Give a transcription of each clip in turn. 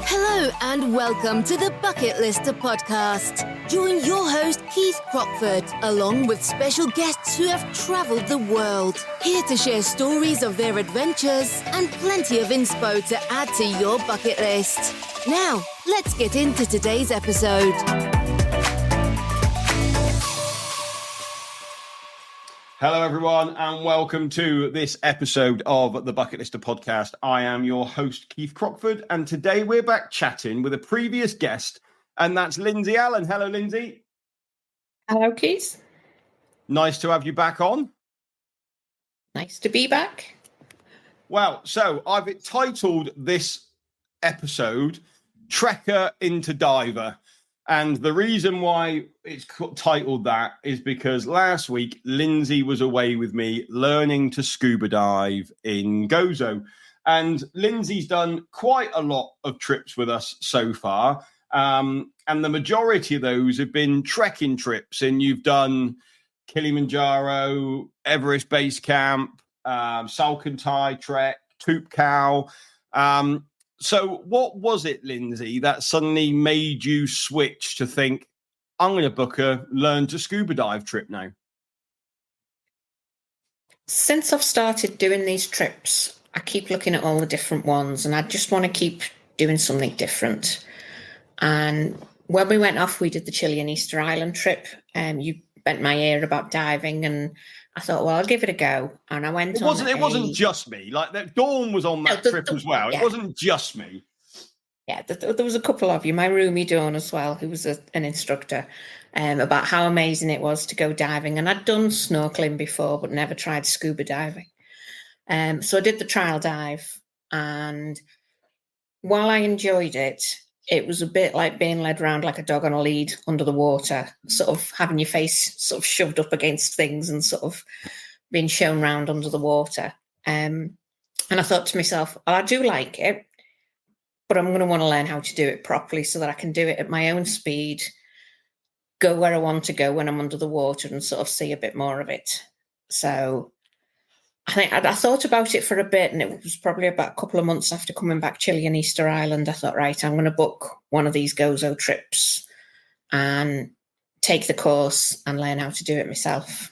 Hello and welcome to the Bucket Lister podcast. Join your host Keith Crockford along with special guests who have travelled the world, here to share stories of their adventures and plenty of inspo to add to your bucket list. Now, let's get into today's episode. Hello, everyone, and welcome to this episode of the Bucket Lister podcast. I am your host, Keith Crockford, and today we're back chatting with a previous guest, and that's Lindsey Allen. Hello, Lindsey. Hello, Keith. Nice to have you back on. Nice to be back. Well, so I've titled this episode Trekker into Diver. And the reason why it's titled that is because last week, Lindsey was away with me learning to scuba dive in Gozo. And Lindsey's done quite a lot of trips with us so far. And the majority of those have been trekking trips. And you've done Kilimanjaro, Everest Base Camp, Salkantay Trek, Toubkal. So what was it, Lindsey, that suddenly made you switch to think, I'm going to book a learn to scuba dive trip now? Since I've started doing these trips, I keep looking at all the different ones and I just want to keep doing something different. And when we went off, we did the Chile and Easter Island trip. You bent my ear about diving and I thought, well, I'll give it a go. And I went on. It wasn't just me. Like Dawn was on that trip as well. Yeah. It wasn't just me. Yeah, there was a couple of you. My roomie Dawn as well, who was an instructor, about how amazing it was to go diving. And I'd done snorkeling before, but never tried scuba diving. So I did the trial dive. And while I enjoyed it, it was a bit like being led around like a dog on a lead under the water, sort of having your face sort of shoved up against things and sort of being shown around under the water. And I thought to myself, well, I do like it, but I'm going to want to learn how to do it properly so that I can do it at my own speed, go where I want to go when I'm under the water and sort of see a bit more of it. So I think I thought about it for a bit, and it was probably about a couple of months after coming back Chile and Easter Island. I thought, right, I'm going to book one of these Gozo trips and take the course and learn how to do it myself.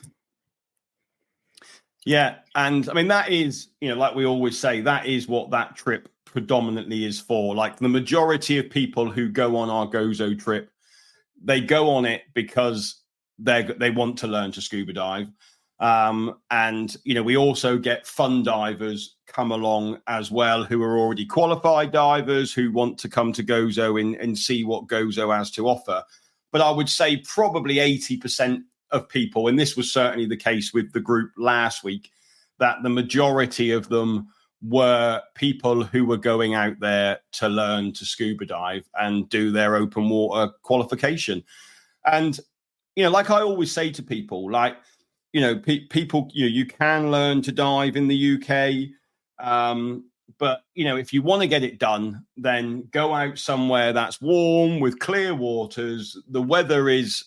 Yeah. And I mean, that is, like we always say, that is what that trip predominantly is for. Like the majority of people who go on our Gozo trip, they go on it because they want to learn to scuba dive. And we also get fun divers come along as well who are already qualified divers who want to come to Gozo and see what Gozo has to offer. But I would say probably 80% of people, and this was certainly the case with the group last week, that the majority of them were people who were going out there to learn to scuba dive and do their open water qualification. And like I always say to people, like, people, you can learn to dive in the UK. But, if you want to get it done, then go out somewhere that's warm with clear waters. The weather is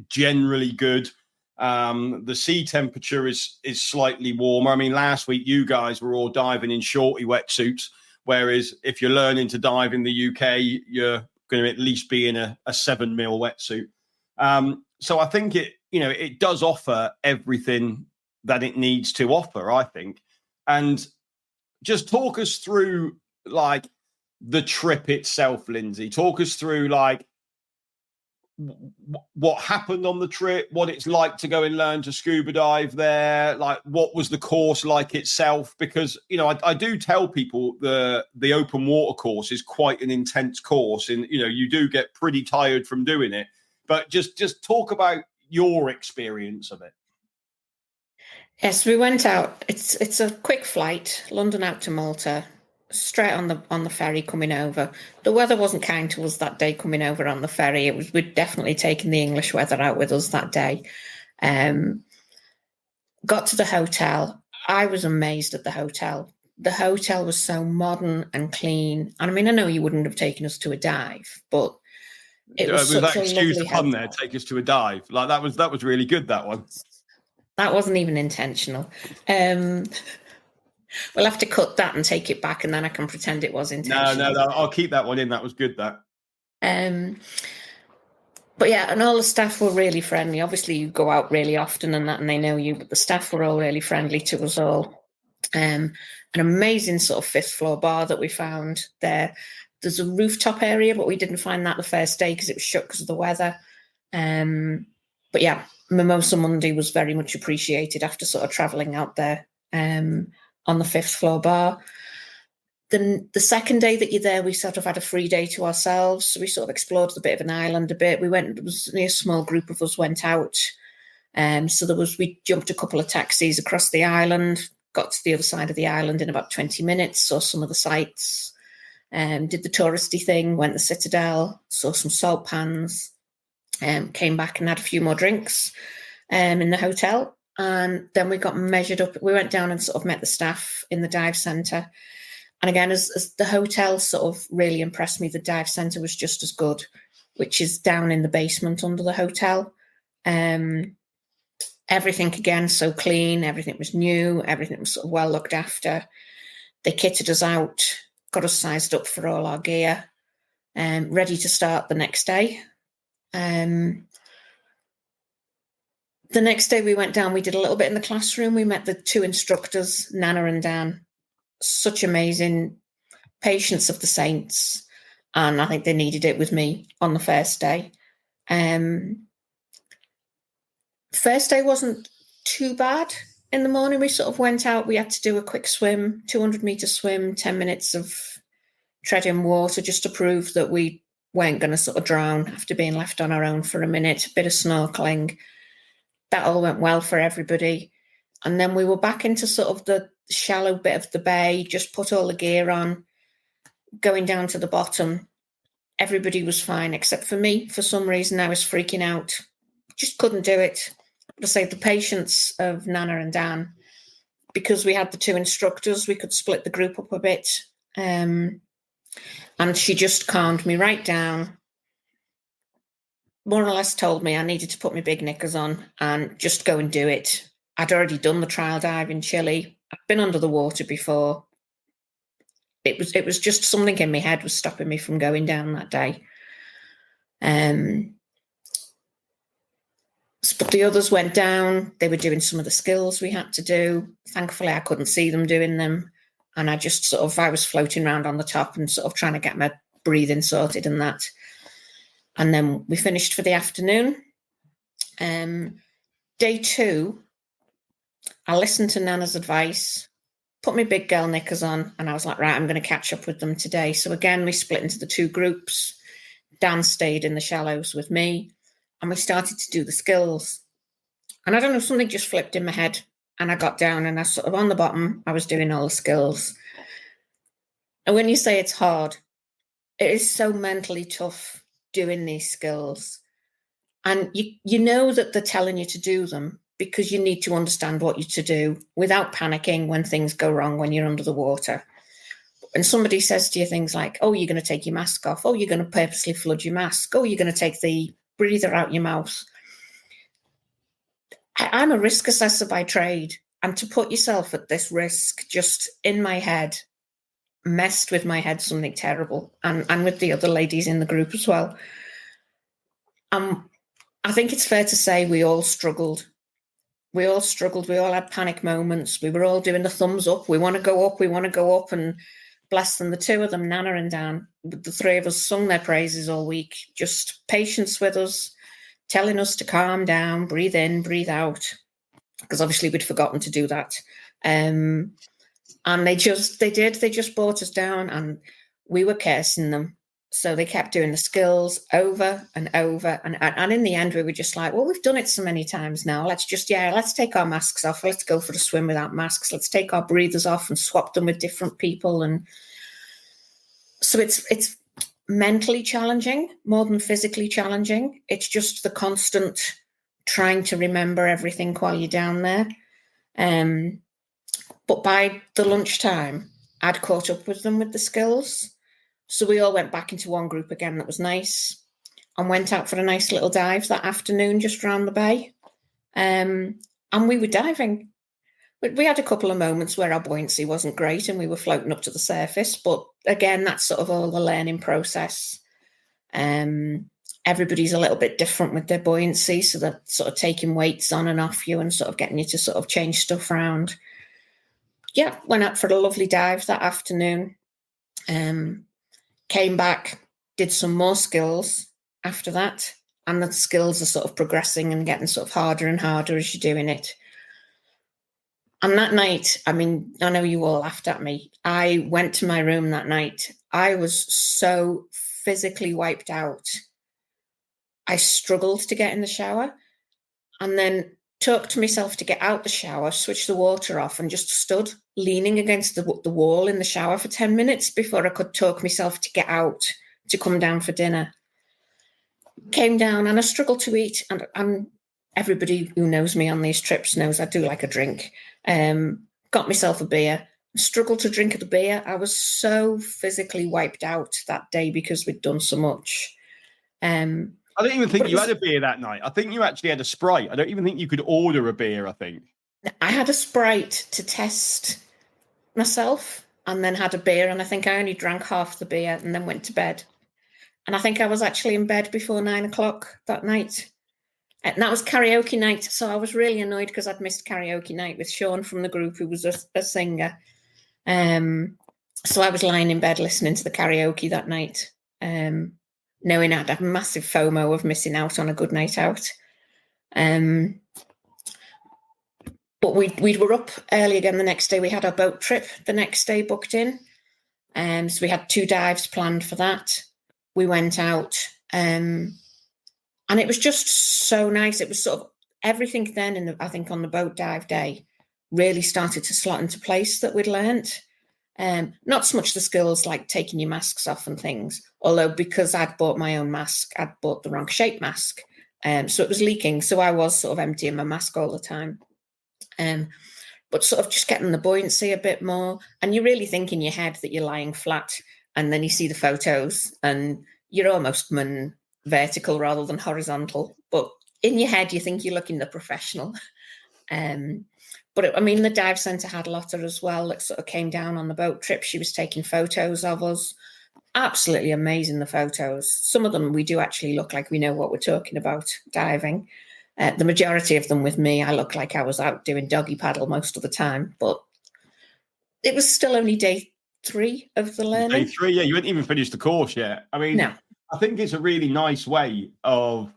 generally good. The sea temperature is slightly warmer. I mean, last week, you guys were all diving in shorty wetsuits, whereas if you're learning to dive in the UK, you're going to at least be in a 7 mil wetsuit. So I think it does offer everything that it needs to offer, I think. And just talk us through, like, the trip itself, Lindsey. Talk us through, like, what happened on the trip, what it's like to go and learn to scuba dive there, like, what was the course like itself? Because, I do tell people the open water course is quite an intense course and, you do get pretty tired from doing it. But just talk about your experience of it. Yes, we went out. It's a quick flight, London out to Malta, straight on the ferry coming over. The weather wasn't kind to us that day coming over on the ferry. We'd definitely taken the English weather out with us that day. Got to the hotel. I was amazed at the hotel. The hotel was so modern and clean. And I mean, I know you wouldn't have taken us to a dive, but it was such a lovely hotel. There, take us to a dive. Like that was really good, that one. That wasn't even intentional. We'll have to cut that and take it back, and then I can pretend it was intentional. No, I'll keep that one in. That was good, that. But yeah, and all the staff were really friendly. Obviously, you go out really often and that, and they know you, but the staff were all really friendly to us all. An amazing sort of 5th floor bar that we found there. There's a rooftop area, but we didn't find that the first day because it was shut because of the weather. But yeah, Mimosa Monday was very much appreciated after sort of travelling out there on the 5th floor bar. Then the second day that you're there, we sort of had a free day to ourselves. So we sort of explored the bit of an island a bit. It was a small group of us went out. So we jumped a couple of taxis across the island, got to the other side of the island in about 20 minutes, saw some of the sights, did the touristy thing, went to the Citadel, saw some salt pans, came back and had a few more drinks in the hotel. And then we got measured up. We went down and sort of met the staff in the dive centre. And again, as the hotel sort of really impressed me, the dive centre was just as good, which is down in the basement under the hotel. Everything, again, so clean. Everything was new. Everything was sort of well looked after. They kitted us out, got us sized up for all our gear, ready to start the next day. The next day we went down, we did a little bit in the classroom. We met the 2 instructors, Nana and Dan. Such amazing patience of the saints. And I think they needed it with me on the first day. First day wasn't too bad. In the morning, we sort of went out. We had to do a quick swim, 200-meter swim, 10 minutes of treading water just to prove that we weren't going to sort of drown after being left on our own for a minute. A bit of snorkeling. That all went well for everybody. And then we were back into sort of the shallow bit of the bay, just put all the gear on, going down to the bottom. Everybody was fine, except for me. For some reason, I was freaking out. Just couldn't do it. But I say the patience of Nana and Dan, because we had the 2 instructors, we could split the group up a bit. And she just calmed me right down, more or less told me I needed to put my big knickers on and just go and do it. I'd already done the trial dive in Chile. I'd been under the water before. It was just something in my head was stopping me from going down that day. But the others went down. They were doing some of the skills we had to do. Thankfully, I couldn't see them doing them. And I just I was floating around on the top and sort of trying to get my breathing sorted and that. And then we finished for the afternoon. Day 2, I listened to Nana's advice, put my big girl knickers on, and I was like, right, I'm going to catch up with them today. So again, we split into the 2 groups. Dan stayed in the shallows with me, and we started to do the skills. And I don't know, something just flipped in my head, and I got down, and I sort of on the bottom, I was doing all the skills. And when you say it's hard, it is so mentally tough doing these skills. And you know that they're telling you to do them because you need to understand what you're to do without panicking when things go wrong when you're under the water. And somebody says to you things like, oh, you're going to take your mask off. Oh, you're going to purposely flood your mask. Oh, you're going to take the breather out your mouth. I'm a risk assessor by trade. And to put yourself at this risk just in my head messed with my head something terrible. And with the other ladies in the group as well. I think it's fair to say we all struggled. We all struggled. We all had panic moments. We were all doing the thumbs up. We want to go up. We want to go up. And bless them, the 2 of them, Nana and Dan, the 3 of us sung their praises all week. Just patience with us, telling us to calm down, breathe in, breathe out. Because obviously we'd forgotten to do that. And they just brought us down and we were cursing them. So they kept doing the skills over and over. And in the end, we were just like, well, we've done it so many times now. Let's take our masks off. Let's go for a swim without masks. Let's take our breathers off and swap them with different people. And so it's mentally challenging more than physically challenging. It's just the constant trying to remember everything while you're down there. But by the lunchtime, I'd caught up with them with the skills. So we all went back into one group again. That was nice. And went out for a nice little dive that afternoon just around the bay. And we were diving. But we had a couple of moments where our buoyancy wasn't great and we were floating up to the surface. But again, that's sort of all the learning process. Everybody's a little bit different with their buoyancy, so they're sort of taking weights on and off you and sort of getting you to sort of change stuff around. Yeah, went out for a lovely dive that afternoon. Came back, did some more skills after that. And the skills are sort of progressing and getting sort of harder and harder as you're doing it. And that night, I mean, I know you all laughed at me. I went to my room that night. I was so physically wiped out. I struggled to get in the shower and then talked to myself to get out the shower, switched the water off and just stood leaning against the wall in the shower for 10 minutes before I could talk myself to get out to come down for dinner. Came down and I struggled to eat, and everybody who knows me on these trips knows I do like a drink. Got myself a beer, struggled to drink the beer. I was so physically wiped out that day because we'd done so much. I don't even think you had a beer that night. I think you actually had a Sprite. I don't even think you could order a beer, I think. I had a Sprite to test myself and then had a beer, and I think I only drank half the beer and then went to bed. And I think I was actually in bed before 9 o'clock that night. And that was karaoke night. So I was really annoyed because I'd missed karaoke night with Sean from the group, who was a singer. So I was lying in bed listening to the karaoke that night, knowing I'd have massive FOMO of missing out on a good night out. But we were up early again the next day. We had our boat trip the next day booked in. So we had 2 dives planned for that. We went out and it was just so nice. It was sort of everything then, I think on the boat dive day, really started to slot into place that we'd learnt. Not so much the skills like taking your masks off and things, although because I'd bought my own mask, I'd bought the wrong shape mask. So it was leaking. So I was sort of emptying my mask all the time. But sort of just getting the buoyancy a bit more. And you really think in your head that you're lying flat, and then you see the photos and you're almost coming vertical rather than horizontal. But in your head, you think you're looking the professional. But the dive centre had Lotta as well that sort of came down on the boat trip. She was taking photos of us. Absolutely amazing, the photos. Some of them we do actually look like we know what we're talking about diving. The majority of them with me, I look like I was out doing doggy paddle most of the time. But it was still only day 3 of the learning. Day 3, yeah. You hadn't even finished the course yet. I mean, no. I think it's a really nice way of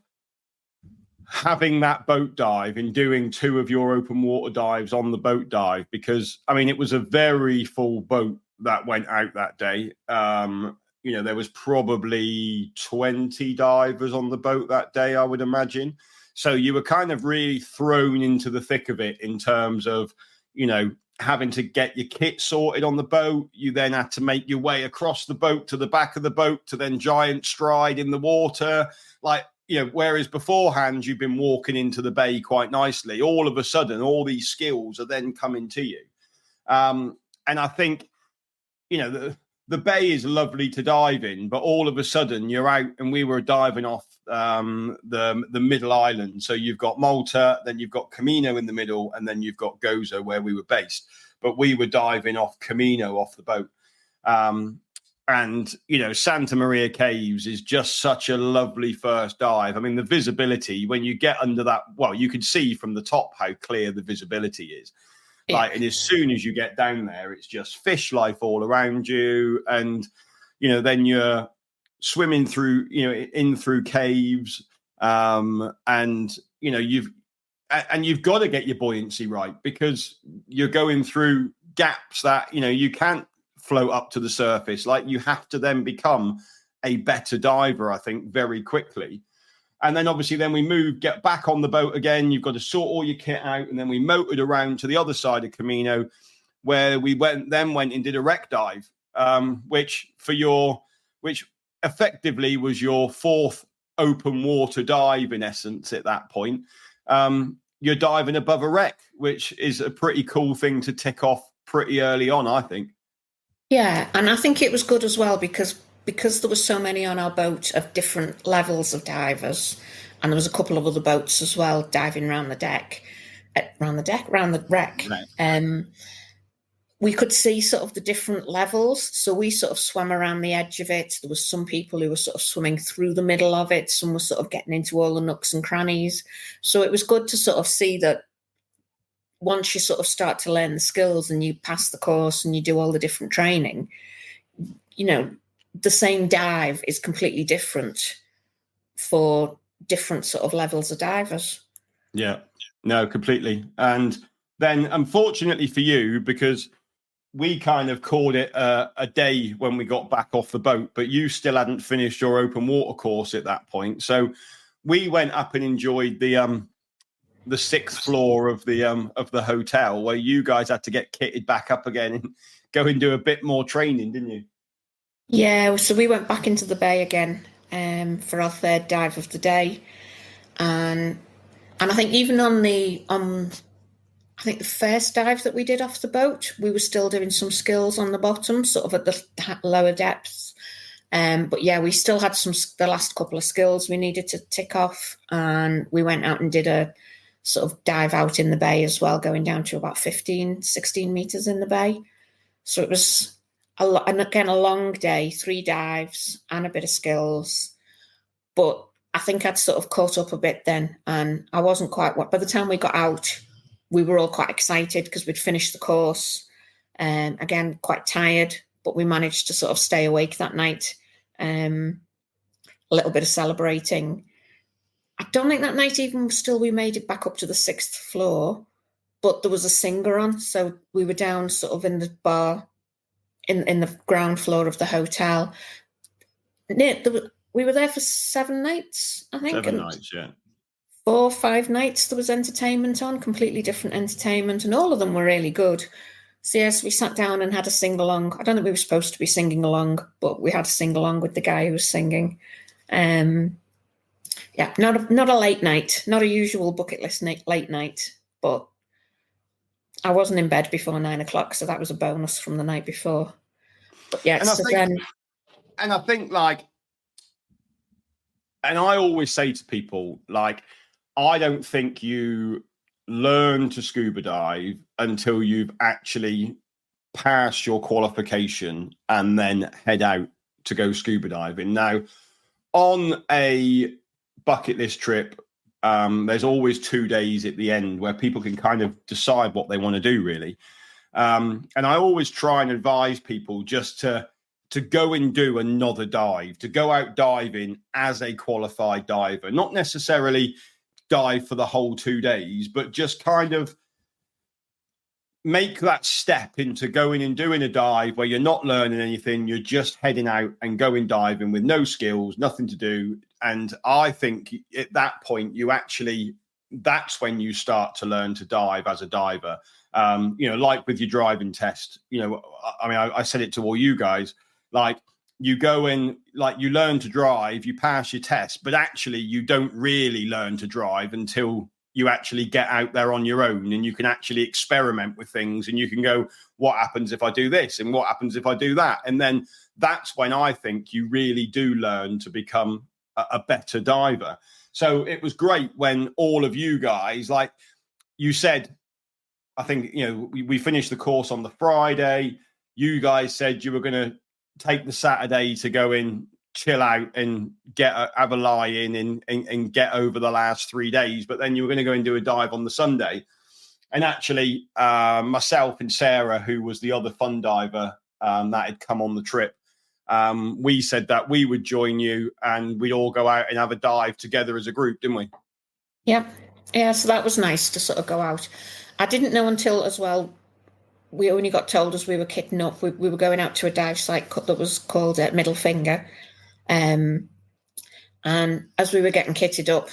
having that boat dive and doing 2 of your open water dives on the boat dive, because, I mean, it was a very full boat that went out that day. There was probably 20 divers on the boat that day, I would imagine. So you were kind of really thrown into the thick of it in terms of, having to get your kit sorted on the boat. You then had to make your way across the boat to the back of the boat to then giant stride in the water. Whereas beforehand, you've been walking into the bay quite nicely. All of a sudden, all these skills are then coming to you. And I think, the bay is lovely to dive in, but all of a sudden you're out, and we were diving off the middle island. So you've got Malta, then you've got Camino in the middle, and then you've got Gozo where we were based. But we were diving off Camino off the boat. And, Santa Maria Caves is just such a lovely first dive. I mean, the visibility, when you get under that, well, you can see from the top how clear the visibility is. Yeah. And as soon as you get down there, it's just fish life all around you. And, then you're swimming through, in through caves. And you've got to get your buoyancy right, because you're going through gaps that, you can't float up to the surface. You have to then become a better diver, I think, very quickly. And then obviously we get back on the boat again. You've got to sort all your kit out. And then we motored around to the other side of Camino, where we went and did a wreck dive, which effectively was your 4th open water dive in essence at that point. You're diving above a wreck, which is a pretty cool thing to tick off pretty early on, I think. Yeah, and I think it was good as well because there were so many on our boat of different levels of divers, and there was a couple of other boats as well diving around the deck. around the deck, around the wreck. Right. We could see sort of the different levels. So we sort of swam around the edge of it. There was some people who were sort of swimming through the middle of it. Some were sort of getting into all the nooks and crannies. So it was good to sort of see that once you sort of start to learn the skills and you pass the course and you do all the different training, you know, the same dive is completely different for different sort of levels of divers. Yeah, no, completely. And then unfortunately for you, because we kind of called it a day when we got back off the boat, but you still hadn't finished your open water course at that point. So we went up and enjoyed the 6th floor of the hotel, where you guys had to get kitted back up again and go and do a bit more training, didn't you? Yeah, so we went back into the bay again for our 3rd dive of the day, and I think even on I think the first dive that we did off the boat, we were still doing some skills on the bottom, sort of at the lower depths. But yeah, we still had the last couple of skills we needed to tick off, and we went out and did a sort of dive out in the bay as well, going down to about 15, 16 meters in the bay. So it was a long day, 3 dives and a bit of skills. But I think I'd sort of caught up a bit then, and I wasn't quite, by the time we got out, we were all quite excited because we'd finished the course. Again, quite tired, but we managed to sort of stay awake that night. A little bit of celebrating. I don't think that night even still we made it back up to the 6th floor, but there was a singer on. So we were down sort of in the bar in the ground floor of the hotel. We were there for 7 nights, I think. 7 nights, yeah. 4 or 5 nights there was entertainment on, completely different entertainment, and all of them were really good. So yes, we sat down and had a sing-along. I don't think we were supposed to be singing along, but we had to sing along with the guy who was singing. Yeah, not a late night, not a usual bucket list late night, but I wasn't in bed before 9 o'clock, so that was a bonus from the night before. But yeah, and I think like, and I always say to people, like, I don't think you learn to scuba dive until you've actually passed your qualification and then head out to go scuba diving. Now, on a bucket list trip, there's always 2 days at the end where people can kind of decide what they want to do, really. And I always try and advise people just to go and do another dive, to go out diving as a qualified diver, not necessarily dive for the whole 2 days, but just kind of make that step into going and doing a dive where you're not learning anything, you're just heading out and going diving with no skills, nothing to do. And I think at that point, that's when you start to learn to dive as a diver. Like with your driving test, I mean, I said it to all you guys, like, you go in, like, you learn to drive, you pass your test, but actually you don't really learn to drive until you actually get out there on your own and you can actually experiment with things and you can go, what happens if I do this? And what happens if I do that? And then that's when I think you really do learn to become a better diver. So it was great when all of you guys, like you said, I think, we finished the course on the Friday. You guys said you were going to take the Saturday to go in, chill out and have a lie in and get over the last 3 days. But then you were going to go and do a dive on the Sunday. And actually, myself and Sarah, who was the other fun diver that had come on the trip, we said that we would join you and we'd all go out and have a dive together as a group, didn't we? Yeah. So that was nice to sort of go out. I didn't know until as well, we only got told as we were kitting up, we were going out to a dive site that was called Middle Finger. And as we were getting kitted up,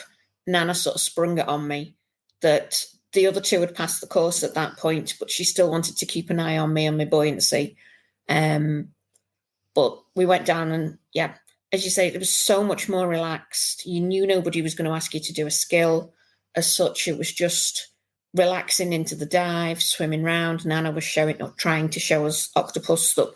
Nana sort of sprung it on me that the other 2 had passed the course at that point, but she still wanted to keep an eye on me and my buoyancy. But we went down and, yeah, as you say, it was so much more relaxed. You knew nobody was going to ask you to do a skill as such. It was just relaxing into the dive, swimming around. Nana was trying to show us octopus that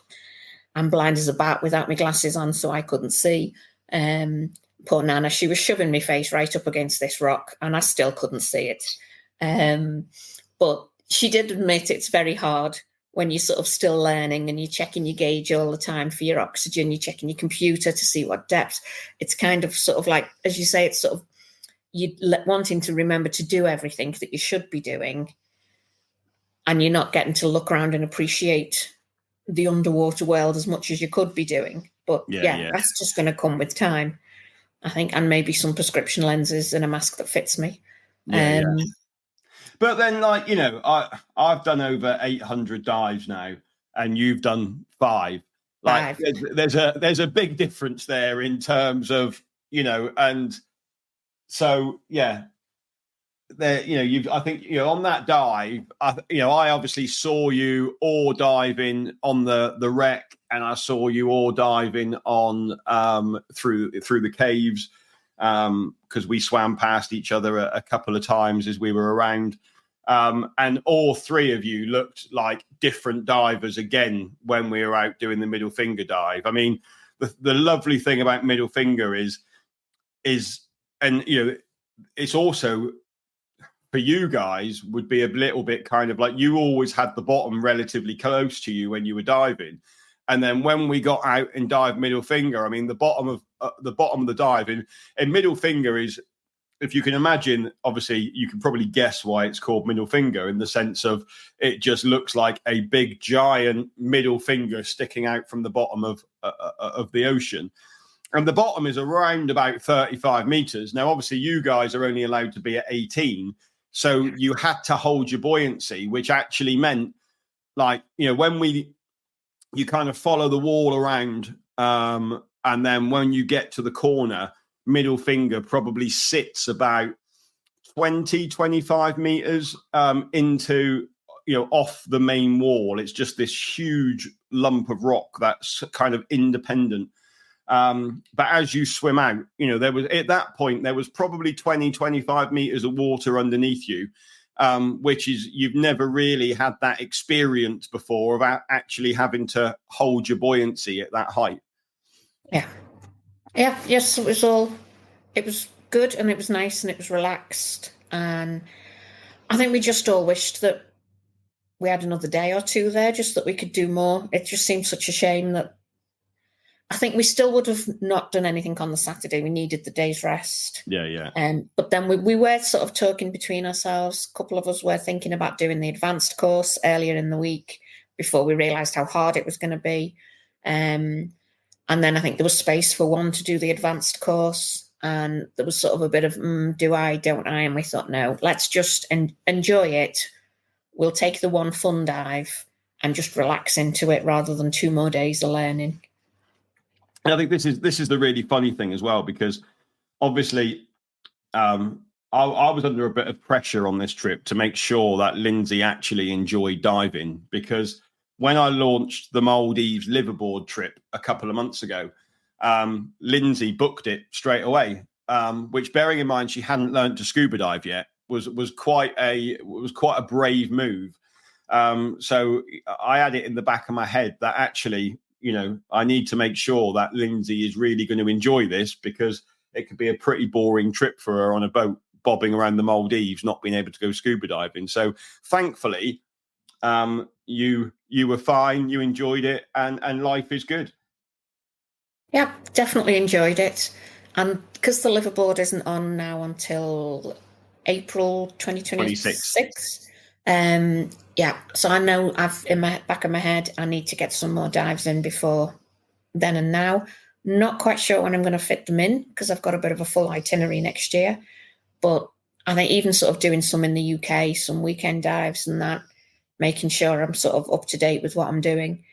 I'm blind as a bat without my glasses on, so I couldn't see. Poor Nana, she was shoving my face right up against this rock and I still couldn't see it. But she did admit it's very hard when you're sort of still learning and you're checking your gauge all the time for your oxygen, you're checking your computer to see what depth. It's kind of sort of like, as you say, it's sort of you wanting to remember to do everything that you should be doing, and you're not getting to look around and appreciate the underwater world as much as you could be doing. But yeah. That's just going to come with time, I think, and maybe some prescription lenses and a mask that fits me. But then, like, you know, I've done over 800 dives now, and you've done 5. Like, there's a big difference there in terms of, you know, and so yeah, there, you know, I think, you know, on that dive, I obviously saw you oar diving on the wreck, and I saw you oar diving on through the caves, because we swam past each other a couple of times as we were around. And all 3 of you looked like different divers again when we were out doing the middle finger dive. I mean, the lovely thing about middle finger is, and you know, it's also for you guys would be a little bit kind of like you always had the bottom relatively close to you when you were diving. And then when we got out and dived middle finger, I mean, the bottom of the dive in middle finger is, if you can imagine, obviously you can probably guess why it's called middle finger, in the sense of it just looks like a big giant middle finger sticking out from the bottom of the ocean. And the bottom is around about 35 meters. Now, obviously you guys are only allowed to be at 18. So you had to hold your buoyancy, which actually meant, like, you know, when you kind of follow the wall around, and then when you get to the corner, middle finger probably sits about 20-25 meters into, you know, off the main wall. It's just this huge lump of rock that's kind of independent. But as you swim out, you know, there was probably 20-25 meters of water underneath you, which is, you've never really had that experience before about actually having to hold your buoyancy at that height. Yes, it was good, and it was nice, and it was relaxed, and I think we just all wished that we had another day or 2 there, just that we could do more. It just seemed such a shame that I think we still would have not done anything on the Saturday. We needed the day's rest. But then we were sort of talking between ourselves. A couple of us were thinking about doing the advanced course earlier in the week before we realised how hard it was going to be. And then I think there was space for one to do the advanced course. And there was sort of a bit of, do I, don't I? And we thought, no, let's just enjoy it. We'll take the one fun dive and just relax into it rather than 2 more days of learning. And I think this is the really funny thing as well, because obviously I was under a bit of pressure on this trip to make sure that Lindsey actually enjoyed diving, because when I launched the Maldives Liveaboard trip a couple of months ago, Lindsey booked it straight away, which, bearing in mind she hadn't learned to scuba dive yet, was quite a brave move. So I had it in the back of my head that actually, you know, I need to make sure that Lindsey is really going to enjoy this, because it could be a pretty boring trip for her on a boat bobbing around the Maldives, not being able to go scuba diving. So thankfully, you were fine, you enjoyed it, and life is good. Yeah, definitely enjoyed it. And because the liveaboard isn't on now until April 2026. So I know I've in my back of my head I need to get some more dives in before then and now. Not quite sure when I'm going to fit them in, because I've got a bit of a full itinerary next year. But I think even sort of doing some in the UK, some weekend dives and that, making sure I'm sort of up to date with what I'm doing,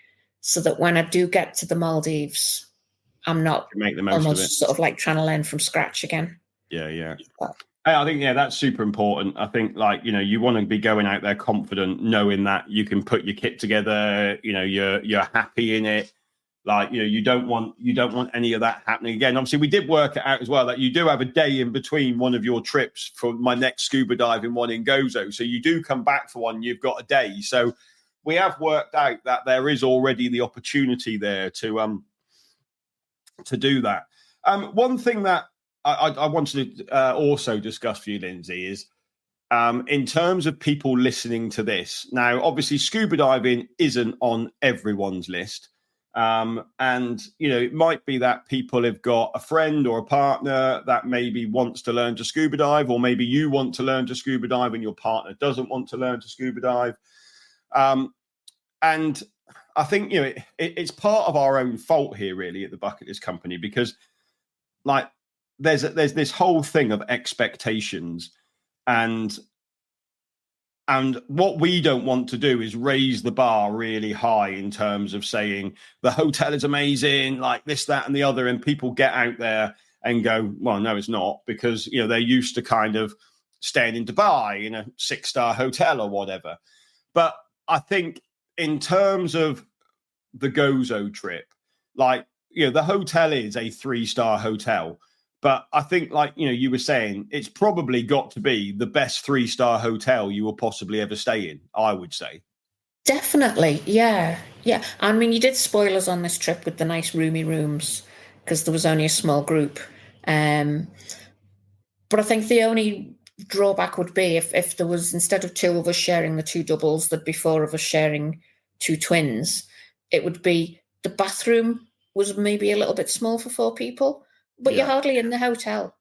so that when I do get to the Maldives, I'm not make the most almost of it. Sort of like trying to learn from scratch again. Yeah. I think, that's super important. I think, like, you know, you want to be going out there confident, knowing that you can put your kit together, you know, you're happy in it. Like, you know, you don't want any of that happening again. Obviously, we did work it out as well that you do have a day in between one of your trips for my next scuba diving one in Gozo. So you do come back for one, you've got a day. So we have worked out that there is already the opportunity there to do that. One thing that I wanted to also discuss for you, Lindsey, is in terms of people listening to this. Now, obviously, scuba diving isn't on everyone's list. And, it might be that people have got a friend or a partner that maybe wants to learn to scuba dive, or maybe you want to learn to scuba dive and your partner doesn't want to learn to scuba dive. And I think, it's part of our own fault here, really, at the Bucket List Company, because there's this whole thing of expectations, and what we don't want to do is raise the bar really high in terms of saying the hotel is amazing, like this, that, and the other. And people get out there and go, well, no, it's not, because, they're used to kind of staying in Dubai in a 6-star hotel or whatever. But I think in terms of the Gozo trip, the hotel is a 3-star hotel. But I think, you were saying, it's probably got to be the best 3-star hotel you will possibly ever stay in, I would say. Definitely, yeah. Yeah. I mean, you did spoil us on this trip with the nice roomy rooms, because there was only a small group. But I think the only drawback would be if there was, instead of 2 of us sharing the 2 doubles, there'd be 4 of us sharing 2 twins. It would be the bathroom was maybe a little bit small for 4 people. But you're hardly in the hotel.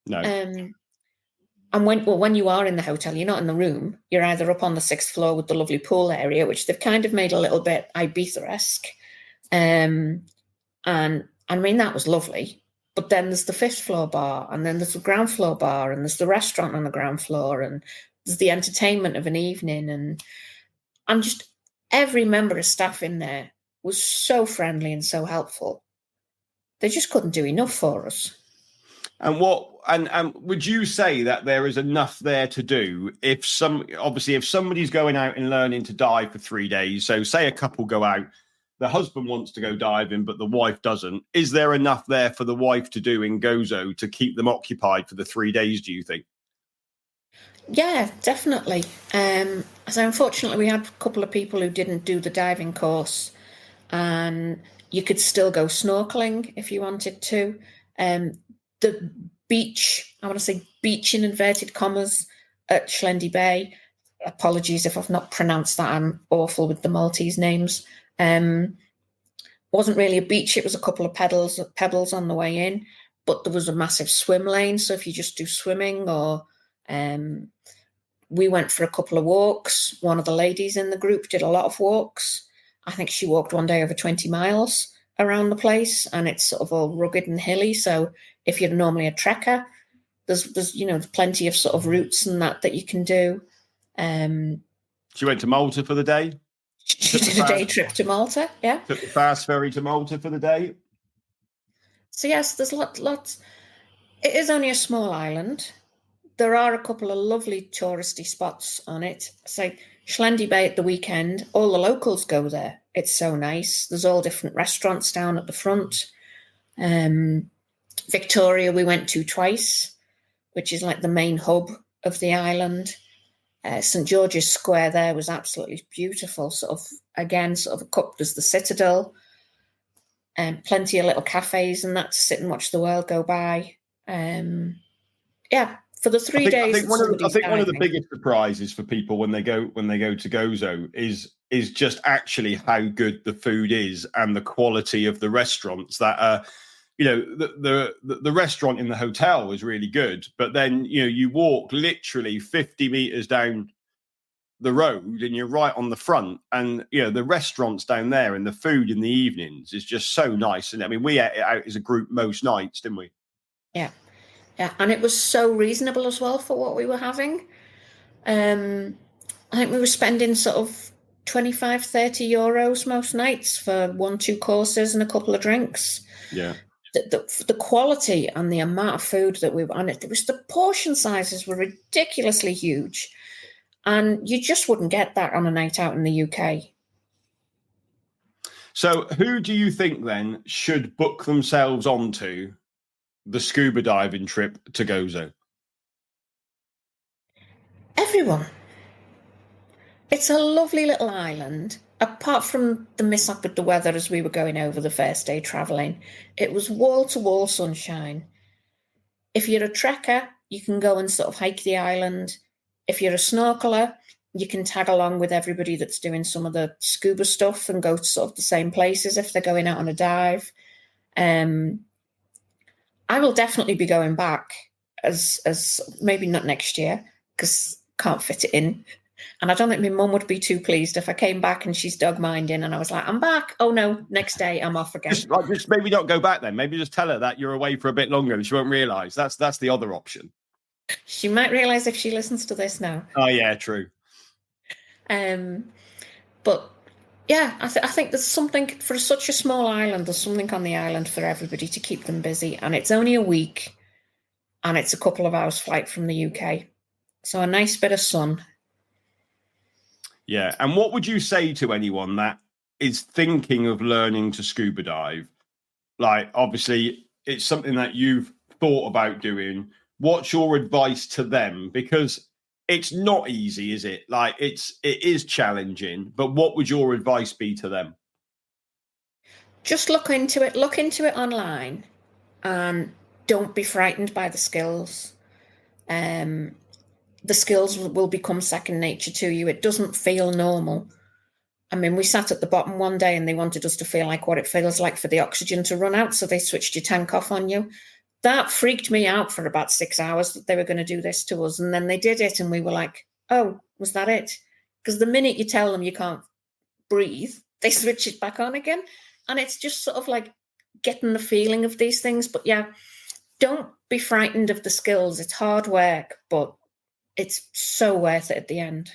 No. And when you are in the hotel, you're not in the room. You're either up on the 6th floor with the lovely pool area, which they've kind of made a little bit Ibiza-esque. And I mean, that was lovely. But then there's the 5th floor bar, and then there's the ground floor bar, and there's the restaurant on the ground floor, and there's the entertainment of an evening. And just every member of staff in there was so friendly and so helpful. They just couldn't do enough for us. And would you say that there is enough there to do if somebody's going out and learning to dive for 3 days? So say a couple go out, the husband wants to go diving, but the wife doesn't. Is there enough there for the wife to do in Gozo to keep them occupied for the 3 days, do you think? Yeah, definitely. So unfortunately, we had a couple of people who didn't do the diving course, and you could still go snorkeling if you wanted to. The beach, I want to say beach in inverted commas, at Schlendy Bay. Apologies if I've not pronounced that. I'm awful with the Maltese names. Wasn't really a beach. It was a couple of pebbles on the way in, but there was a massive swim lane. So if you just do swimming, or we went for a couple of walks. One of the ladies in the group did a lot of walks. I think she walked one day over 20 miles around the place, and it's sort of all rugged and hilly. So if you're normally a trekker, there's plenty of sort of routes and that you can do. She went to Malta for the day. She did a day trip to Malta, yeah. Took the fast ferry to Malta for the day. So yes, there's lots. It is only a small island. There are a couple of lovely touristy spots on it. So Schlendy Bay at the weekend, all the locals go there. It's so nice. There's all different restaurants down at the front. Victoria we went to twice, which is like the main hub of the island. St. George's Square there was absolutely beautiful. There's the Citadel, and plenty of little cafes and that to sit and watch the world go by. For the 3 days. I think one of the biggest surprises for people when they go to Gozo is just actually how good the food is and the quality of the restaurants. That the restaurant in the hotel was really good, but then you walk literally 50 meters down the road and you're right on the front, and the restaurants down there and the food in the evenings is just so nice. And I mean, we ate it out as a group most nights, didn't we? Yeah. Yeah, and it was so reasonable as well for what we were having. I think we were spending sort of 25, 30 euros most nights for 1-2 courses and a couple of drinks. Yeah. The quality and the amount of food that we were on it, the portion sizes were ridiculously huge. And you just wouldn't get that on a night out in the UK. So who do you think then should book themselves onto the scuba diving trip to Gozo? Everyone. It's a lovely little island. Apart from the mishap with the weather as we were going over the first day travelling, it was wall-to-wall sunshine. If you're a trekker, you can go and sort of hike the island. if you're a snorkeler, you can tag along with everybody that's doing some of the scuba stuff and go to sort of the same places if they're going out on a dive. I will definitely be going back as maybe not next year because can't fit it in. And I don't think my mum would be too pleased if I came back and she's dog minding and I was like, I'm back. Oh no, next day I'm off again. Just maybe not go back then. Maybe just tell her that you're away for a bit longer and she won't realise. That's the other option. She might realise if she listens to this now. Oh yeah, true. But yeah, I think there's something for such a small island. There's something on the island for everybody to keep them busy, and it's only a week, and it's a couple of hours flight from the UK, so a nice bit of sun. Yeah, and what would you say to anyone that is thinking of learning to scuba dive? Like, obviously, it's something that you've thought about doing. What's your advice to them? Because it's not easy, is it? Like, it is challenging, but what would your advice be to them? Just look into it online, and don't be frightened by the skills. The skills will become second nature to you. It doesn't feel normal. I mean, we sat at the bottom one day and they wanted us to feel like what it feels like for the oxygen to run out, so they switched your tank off on you. That freaked me out for about 6 hours that they were going to do this to us. And then they did it and we were like, oh, was that it? Because the minute you tell them you can't breathe, they switch it back on again. And it's just sort of like getting the feeling of these things. But yeah, don't be frightened of the skills. It's hard work, but it's so worth it at the end.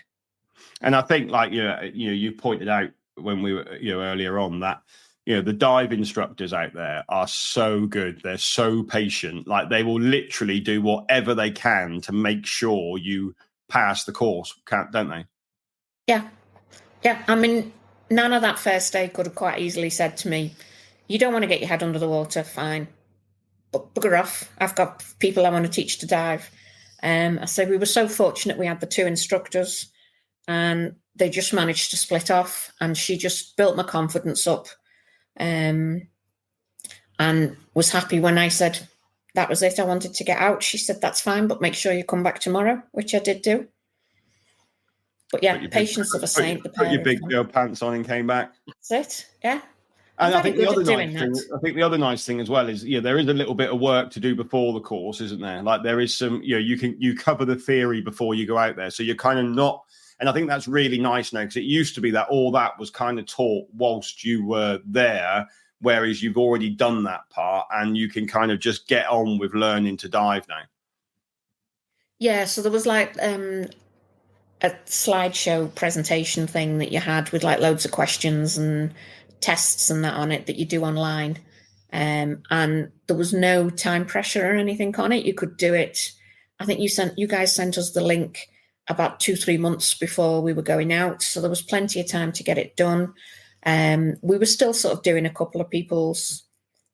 And I think, like, you pointed out when we were, earlier on that, the dive instructors out there are so good. They're so patient. Like, they will literally do whatever they can to make sure you pass the course, don't they? Yeah. Yeah. I mean, none of that first day could have quite easily said to me, you don't want to get your head under the water, fine. But bugger off. I've got people I want to teach to dive. I said we were so fortunate we had the 2 instructors and they just managed to split off, and she just built my confidence up. And was happy when I said that was it, I wanted to get out. She said, that's fine, but make sure you come back tomorrow, which I did do. But yeah, patience of a saint. Put your big girl pants on and came back. That's it, yeah. And I think the other nice thing as well is, there is a little bit of work to do before the course, isn't there? Like, there is some, you cover the theory before you go out there, so you're kind of not. And I think that's really nice now, because it used to be that all that was kind of taught whilst you were there, whereas you've already done that part and you can kind of just get on with learning to dive now. Yeah, so there was like a slideshow presentation thing that you had with like loads of questions and tests and that on it that you do online. And there was no time pressure or anything on it. You could do it. I think you guys sent us the link about 2-3 months before we were going out. So there was plenty of time to get it done. We were still sort of doing a couple of people's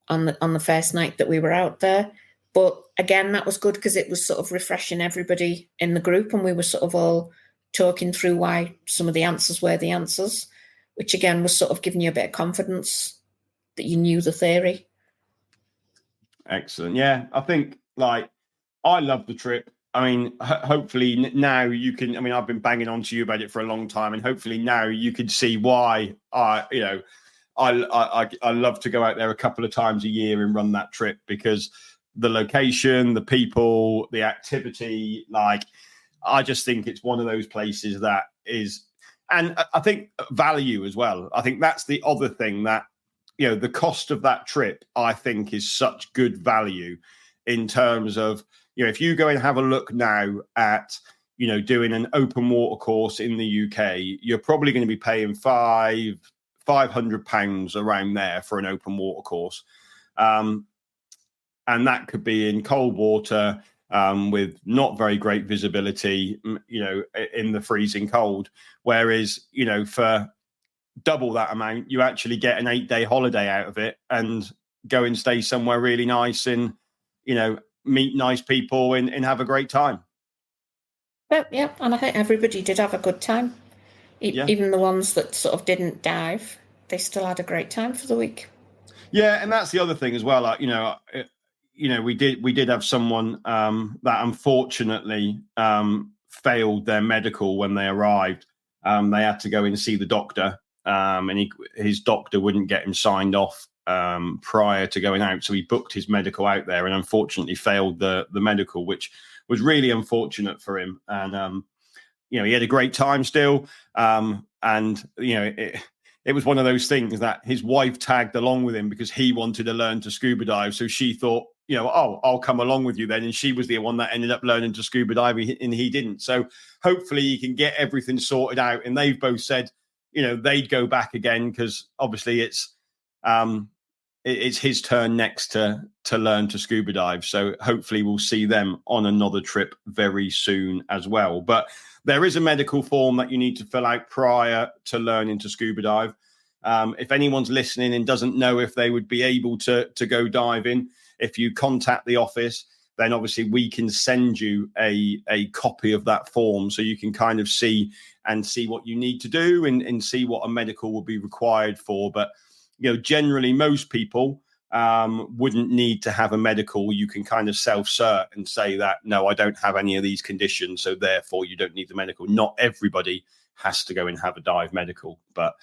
on the first night that we were out there. But again, that was good because it was sort of refreshing everybody in the group, and we were sort of all talking through why some of the answers were the answers, which again was sort of giving you a bit of confidence that you knew the theory. Excellent. Yeah, I think, like, I love the trip. I mean, hopefully now you can. I mean, I've been banging on to you about it for a long time, and hopefully now you can see why I love to go out there a couple of times a year and run that trip, because the location, the people, the activity, like, I just think it's one of those places that is, and I think value as well. I think that's the other thing that, the cost of that trip, I think, is such good value in terms of, if you go and have a look now at, doing an open water course in the UK, you're probably going to be paying £500 around there for an open water course. And that could be in cold water with not very great visibility, in the freezing cold. Whereas, for double that amount, you actually get an 8-day holiday out of it and go and stay somewhere really nice and, meet nice people and have a great time. But yeah, and I think everybody did have a good time. Even the ones that sort of didn't dive, they still had a great time for the week. Yeah, and that's the other thing as well. We did have someone that unfortunately failed their medical when they arrived. They had to go and see the doctor, and his doctor wouldn't get him signed off prior to going out. So he booked his medical out there and unfortunately failed the medical, which was really unfortunate for him. And, he had a great time still. And, it was one of those things that his wife tagged along with him because he wanted to learn to scuba dive. So she thought, I'll come along with you then. And she was the one that ended up learning to scuba dive, and he didn't. So hopefully he can get everything sorted out. And they've both said, they'd go back again because obviously it's his turn next to learn to scuba dive. So hopefully we'll see them on another trip very soon as well. But there is a medical form that you need to fill out prior to learning to scuba dive. If anyone's listening and doesn't know if they would be able to go diving, if you contact the office, then obviously we can send you a copy of that form so you can kind of see what you need to do and see what a medical will be required for. But, generally most people wouldn't need to have a medical. You can kind of self-cert and say that, no, I don't have any of these conditions, so therefore you don't need the medical. Not everybody has to go and have a dive medical, but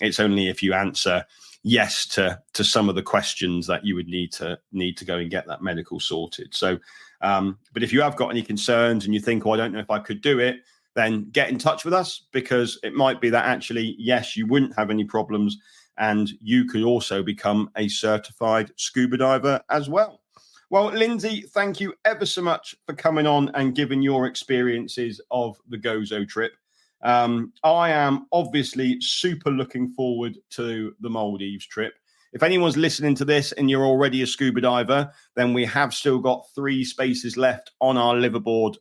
it's only if you answer yes to some of the questions that you would need to go and get that medical sorted. So, but if you have got any concerns and you think, I don't know if I could do it, then get in touch with us, because it might be that actually, yes, you wouldn't have any problems, and you could also become a certified scuba diver as well. Well, Lindsey, thank you ever so much for coming on and giving your experiences of the Gozo trip. I am obviously super looking forward to the Maldives trip. If anyone's listening to this and you're already a scuba diver, then we have still got 3 spaces left on our liveaboard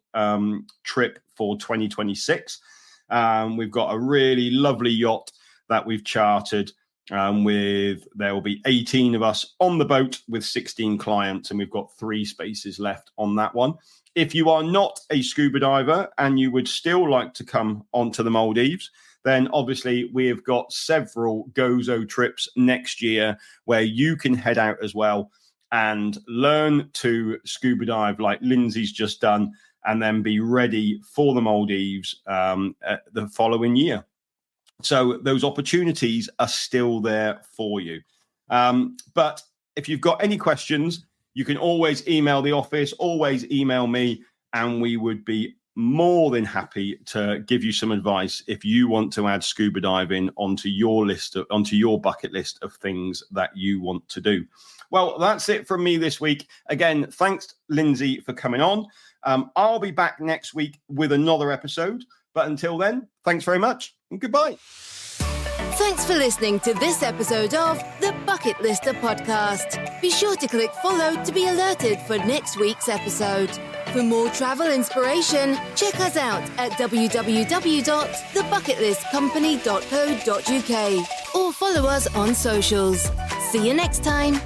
trip for 2026. We've got a really lovely yacht that we've chartered. There will be 18 of us on the boat with 16 clients, and we've got 3 spaces left on that one. If you are not a scuba diver and you would still like to come onto the Maldives, then obviously we have got several Gozo trips next year where you can head out as well and learn to scuba dive like Lindsey's just done, and then be ready for the Maldives the following year. So those opportunities are still there for you. But if you've got any questions, you can always email the office, always email me, and we would be more than happy to give you some advice if you want to add scuba diving onto your bucket list of things that you want to do. Well, that's it from me this week. Again, thanks, Lindsey, for coming on. I'll be back next week with another episode. But until then, thanks very much and goodbye. Thanks for listening to this episode of the Bucket Lister podcast. Be sure to click follow to be alerted for next week's episode. For more travel inspiration, check us out at www.thebucketlistcompany.co.uk or follow us on socials. See you next time.